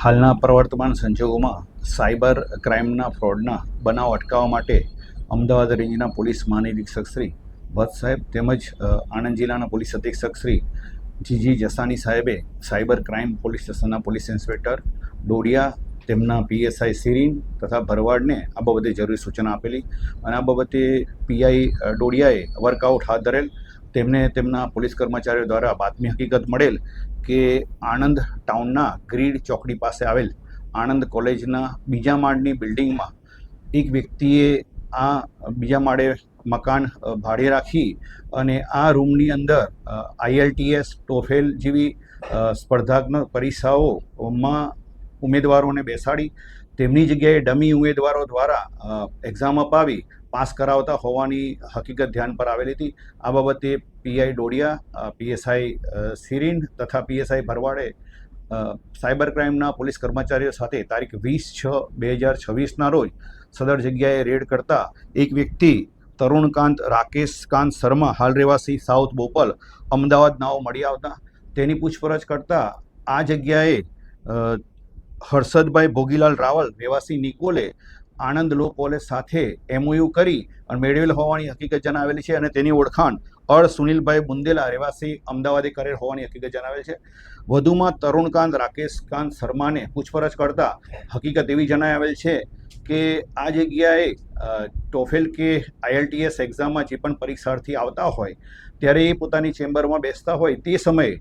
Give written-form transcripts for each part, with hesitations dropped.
હાલના પ્રવર્તમાન સંજોગોમાં સાયબર ક્રાઇમના ફ્રોડના બનાવ અટકાવવા માટે અમદાવાદ રેન્જના પોલીસ મહાનિરીક્ષક શ્રી ભટ્ટ સાહેબ તેમજ આણંદ જિલ્લાના પોલીસ અધિક્ષક શ્રી જીજી જસાની સાહેબે સાયબર ક્રાઇમ પોલીસ સ્ટેશનના પોલીસ ઇન્સ્પેક્ટર ડોડિયા તેમના પીએસઆઈ સિરીન તથા ભરવાડને આ બાબતે જરૂરી સૂચના આપેલી અને આ બાબતે પીઆઈ ડોડિયાએ વર્કઆઉટ હાથ ધરેલ. તેમને તેમના પોલીસ કર્મચારીઓ દ્વારા બાતમી હકીકત મળેલ કે આણંદ ટાઉનના ગ્રીડ ચોકડી પાસે આવેલ આણંદ કોલેજના બીજા માળની બિલ્ડિંગમાં એક વ્યક્તિએ આ બીજા માળે મકાન ભાડે રાખી અને આ રૂમની અંદર IELTS ટોફેલ જેવી સ્પર્ધાત્મક પરીક્ષાઓમાં ઉમેદવારોને બેસાડી તેમની જગ્યાએ ડમી ઉમેદવારો દ્વારા એક્ઝામ અપાવી પાસ કરાવતા હોવાની હકીકત ધ્યાન પર આવેલી હતી. આ બાબતે પીઆઈ ડોડિયા, પીએસઆઈ સિરીન તથા પીએસઆઈ ભરવાડે સાયબર ક્રાઇમના પોલીસ કર્મચારીઓ સાથે તારીખ 20/6/2026ના રોજ સદર જગ્યાએ રેડ કરતા એક વ્યક્તિ તરુણકાંત રાકેશકાંત શર્મા હાલ રહેવાસી સાઉથ બોપલ અમદાવાદ નાઓ મળી આવતા તેની પૂછપરછ કરતા આ જગ્યાએ હર્ષદભાઈ ભોગીલાલ રાવલ રહેવાસી નિકોલે આણંદ લો કોલેજ સાથે MOU કરી અને મેળવેલ હોવાની હકીકત જણાવેલી છે અને તેની ઓળખાણ સુનિલભાઈ બુંદેલા રહેવાસી અમદાવાદે કરેલ હોવાની હકીકત જણાવેલ છે. વધુમાં તરુણકાંત રાકેશકાંત શર્માને પૂછપરછ કરતા હકીકત એવી જણાવેલ છે કે આ જગ્યાએ ટોફેલ કે IELTS એક્ઝામમાં જે પણ પરીક્ષાર્થી આવતા હોય ત્યારે એ પોતાની ચેમ્બરમાં બેસતા હોય તે સમયે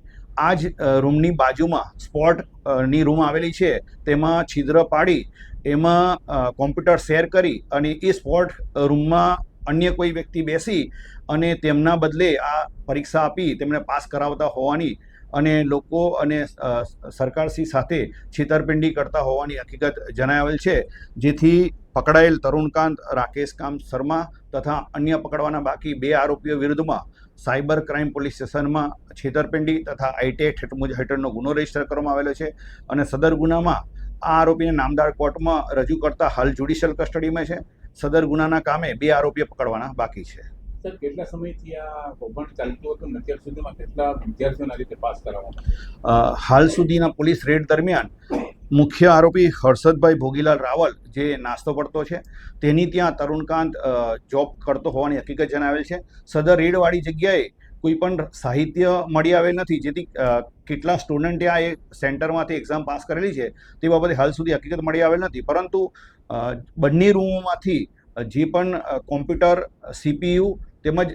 આ જ રૂમની બાજુમાં સ્પોટની રૂમ આવેલી છે તેમાં છિદ્ર પાડી એમાં કોમ્પ્યુટર શેર કરી અને એ સ્પોટ રૂમમાં અન્ય કોઈ વ્યક્તિ બેસી અને તેમના બદલે આ પરીક્ષા આપી તેમને પાસ કરાવતા હોવાની અને લોકો અને સરકારશ્રી સાથે છેતરપિંડી કરતા હોવાની હકીકત જણાવેલ છે. જેથી પકડાયેલ તરુણકાંત રાકેશકાંત શર્મા તથા અન્ય પકડવાના બાકી 2 આરોપીઓ વિરુદ્ધમાં સાયબર ક્રાઇમ પોલીસ સ્ટેશનમાં છેતરપિંડી તથા IT એક્ટ હેઠળનો ગુનો રજીસ્ટર કરવામાં આવેલો છે અને સદર ગુનામાં આ આરોપીને નામદાર કોર્ટમાં રજૂ કરતા હાલ જ્યુડિશિયલ કસ્ટડીમાં છે. સદર ગુનાના કામે 2 આરોપીઓ પકડવાના બાકી છે. સર, કેટલા સમયથી આ કૌભાંડ ચાલતું હતું? અત્યાર સુધીમાં કેટલા વિદ્યાર્થીઓને આ રીતે પાસ કરાવવામાં? હાલ સુધીના પોલીસ રેડ દરમિયાન મુખ્ય આરોપી હર્ષદભાઈ ભોગીલાલ રાવલ જે નાસ્તો પડતો છે તેની ત્યાં તરુણકાંત જોબ કરતો હોવાની હકીકત જણાવેલ છે. સદર રેડવાળી જગ્યાએ કોઈ પણ સાહિત્ય મળી આવેલ નથી, જેથી કેટલા સ્ટુડન્ટે આ સેન્ટરમાંથી એક્ઝામ પાસ કરેલી છે તે બાબતે હાલ સુધી હકીકત મળી આવેલ નથી. પરંતુ બંને રૂમોમાંથી જે પણ કોમ્પ્યુટર, CPU તેમજ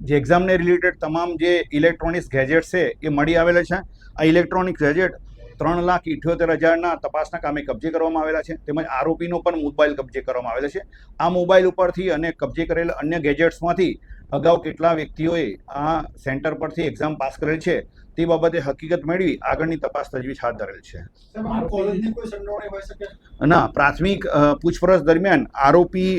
જે એક્ઝામને રિલેટેડ તમામ જે ઇલેક્ટ્રોનિક્સ ગેજેટ્સ છે એ મળી આવેલા છે. આ ઇલેક્ટ્રોનિક ગેજેટ 3,78,000ના તપાસના કામે કબજે કરવામાં આવેલા છે. તેમજ આરોપીનો પણ મોબાઈલ કબજે કરવામાં આવેલો છે. આ મોબાઈલ ઉપરથી અને કબજે કરેલ અન્ય ગેજેટ્સમાંથી અગાઉ કેટલા વ્યક્તિઓએ આ સેન્ટર પરથી એક્ઝામ પાસ કરેલ છે તે બાબતે હકીકત મેળવી આગળની તપાસ તજવીજ હાથ ધરેલ છે. ના, પ્રાથમિક પૂછપરછ દરમિયાન આરોપી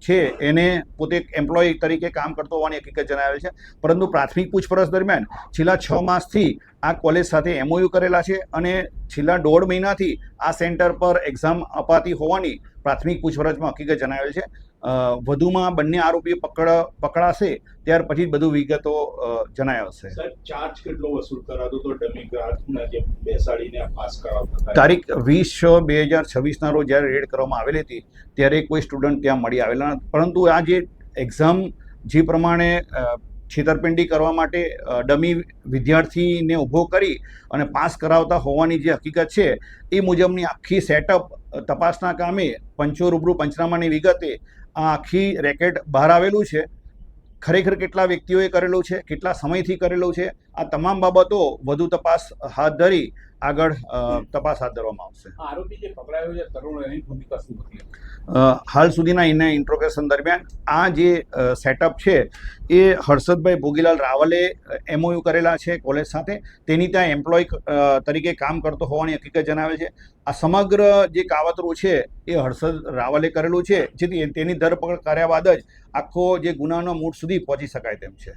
છે એને પોતે એમ્પ્લોય તરીકે કામ કરતો હોવાની હકીકત જણાવેલ છે. પરંતુ પ્રાથમિક પૂછપરછ દરમિયાન છેલ્લા 6 માસથી આ કોલેજ સાથે MOU કરેલા છે અને છેલ્લા 1.5 મહિનાથી આ સેન્ટર પર એક્ઝામ અપાતી હોવાની પ્રાથમિક પૂછપરછમાં હકીકત જણાવેલ છે. વધુમાં બંને આરોપીઓ પકડાશે ત્યાર પછી બધું વિગતો જણાવશે. ચાર્જ કેટલો વસૂલ કરાતો તો ડમી ગ્રાહકને જે બેસાડીને પાસ કરાવતા? તારીખ 20/6/2026ના રોજ જ્યારે રેડ કરવામાં આવેલી હતી ત્યારે કોઈ સ્ટુડન્ટ ત્યાં મળી આવેલા, પરંતુ આ જે એક્ઝામ જે પ્રમાણે છેતરપિંડી કરવા માટે ડમી વિદ્યાર્થીને ઊભો કરી અને પાસ કરાવતા હોવાની જે હકીકત છે એ મુજબની આખી સેટઅપ તપાસના કામે પંચો રૂબરૂ પંચનામાની વિગતે આ આખી રેકેટ બહાર આવેલું છે. ખરેખર કેટલા વ્યક્તિઓએ કરેલું છે, કેટલા સમયથી કરેલું છે, આ તમામ બાબતો વધુ તપાસ હાથ ધરી આગળ તપાસ હાથ ધરવામાં આવશે. આરોપી જે પકડાયો છે તરુણ, એની ભૂમિકા શું હતી? હાલ સુધીના એના ઇન્ટ્રોગેશન દરમિયાન આ જે સેટઅપ છે એ હર્ષદભાઈ ભોગીલાલ રાવલે MOU કરેલા છે કોલેજ સાથે, તેની ત્યાં એમ્પ્લોય તરીકે કામ કરતો હોવાની હકીકત જણાવે છે. આ સમગ્ર જે કાવતરું છે એ હર્ષદ રાવલે કરેલું છે, જેથી તેની ધરપકડ કર્યા બાદ જ આખો જે ગુનાનો મૂળ સુધી પહોંચી શકાય તેમ છે.